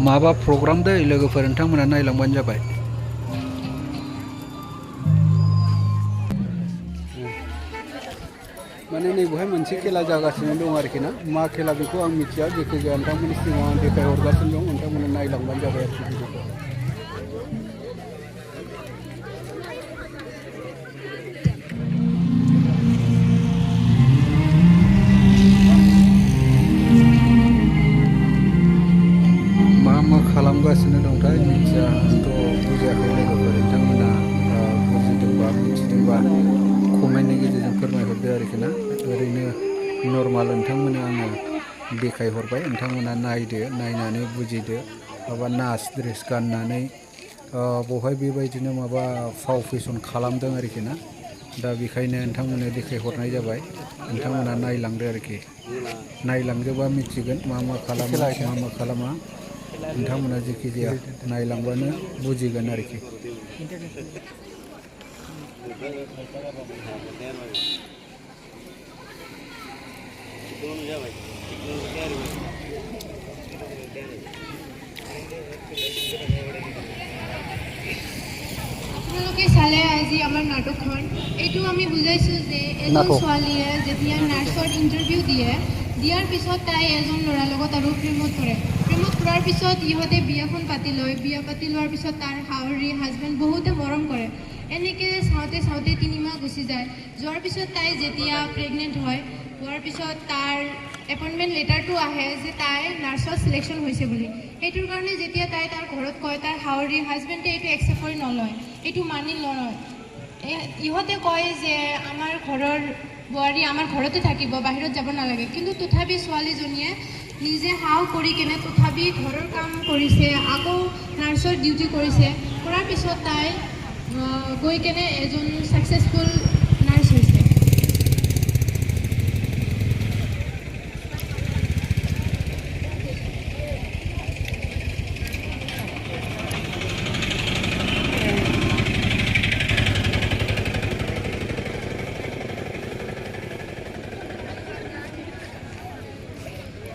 माबा प्रग्राम दै लोगोफोर नोंथांमोना नायलांबानो जाबाय। माने नैबेहाय मोनसे खेला जागासिनो दं आरोखि ना, मा खेला बेखौ आं मिथिया, जायखिजाया नोंथांमोननि सिगाङाव आं देखायहरगासिनो दं, नोंथांमोना नायलांबानो जाबाय आरोखि भिडिअखौ। मा खालामगासिनो दंथाय मिथिया, आंथ' बुजियाखै लोगोफोर, नोंथांमोना बुजिदोंबा मिथिदोंबा कमेन्टनि गेजेरजों फोरमायहरदो आरोखि ना। ओरैनो नर्माल नोंथांमोननो आङो देखायहरबाय, नोंथांमोना नायदो, नायनानै बुजिदो। माबा नाच ड्रेस गाननानै बहाय बेबायदिनो माबा फाव फेसन खालामदों आरोखि ना। दा बेखायनो नोंथांमोननो देखायहरनाय जाबाय, नोंथांमोना नायलांदो आरोखि। नायलांदोबा मिथिगोन मा खालामो मा खालामा, नोंथांमोना जेखि जाया नायलांबानो बुजिगोन आरोखि। আপোনালোকে চালে আজি আমাৰ নাটকখন, এইটো আমি বুজাইছোঁ যে এজন ছোৱালীয়ে যেতিয়া নাৰ্ছৰ ইণ্টাৰভিউ দিয়াৰ পিছত তাই এজন ল'ৰাৰ লগত আৰু প্ৰেমত পৰে। প্ৰেমত পৰাৰ পিছত ইহঁতে বিয়াখন পাতি লয়। বিয়া পাতি লোৱাৰ পিছত তাৰ শাহুৰি হাজবেণ্ড বহুতে মৰম কৰে। এনেকৈ চাওঁতে চাওঁতে 3 মাহ গুচি যায়। যোৱাৰ পিছত তাই যেতিয়া প্ৰেগনেণ্ট হয়, হোৱাৰ পিছত তাৰ এপইণ্টমেণ্ট লেটাৰটো আহে যে তাই নাৰ্ছত ছিলেকশ্যন হৈছে বুলি। সেইটোৰ কাৰণে যেতিয়া তাই তাৰ ঘৰত কয়, তাৰ শাহুৰি হাজবেণ্ডে এইটো একচেপ্ট কৰি নলয়, এইটো মানি নলয়। ইহঁতে কয় যে আমাৰ ঘৰৰ বোৱাৰী আমাৰ ঘৰতে থাকিব, বাহিৰত যাব নালাগে। কিন্তু তথাপি ছোৱালীজনীয়ে নিজে সাহস কৰি কেনে তথাপি ঘৰৰ কাম কৰিছে, আকৌ নাৰ্ছৰ ডিউটি কৰিছে। কৰাৰ পিছত তাই গৈ কেনে এজন ছাকচেছফুল নাৰ্ছ হৈছে।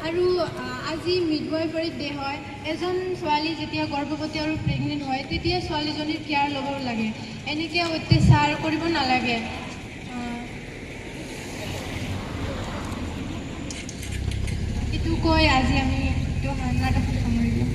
আৰু আজি মিডৱাইফাৰী ডে হয়। এজন ছোৱালী যেতিয়া গৰ্ভৱতী আৰু প্ৰেগনেণ্ট হয়, তেতিয়া ছোৱালীজনীৰ কেয়াৰ ল'ব লাগে, এনেকৈ অত্যাচাৰ কৰিব নালাগে। এইটো কৈ আজি আমি নাটকখন সামৰিলোঁ।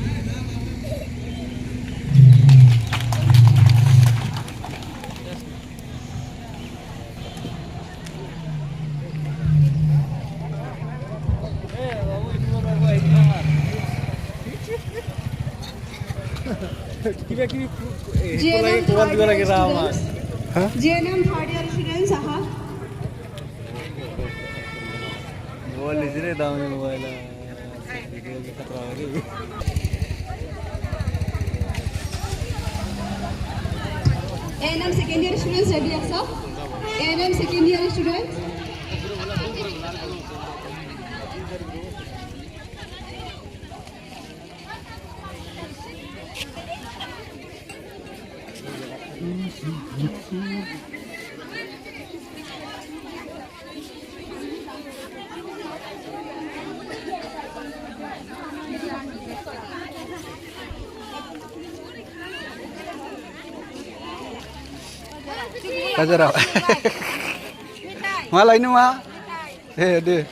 GNM third year students aha mobile लीजिए दाम में मोबाइल वीडियो की खतरा हो गई ANM second year students ready asa ANM second year students Kajarau. Malah ini mah. Deh.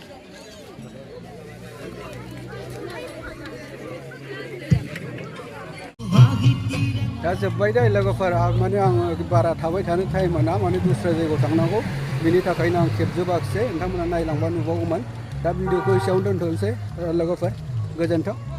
दा जोब्बाय दै लोगोफोर, माने आं बारा थाबाय थानो टाइम मोना, माने दस्रा जायगायाव थांनांगौ, बेनि थाखायनो आं खेबजोबाखिसै। नोंथांमोना नायलांबा नुबावगौमोन। दा भिडिअखौ एसेयावनो दोनथ'नोसै लोगोफोर, गोजोन्थों।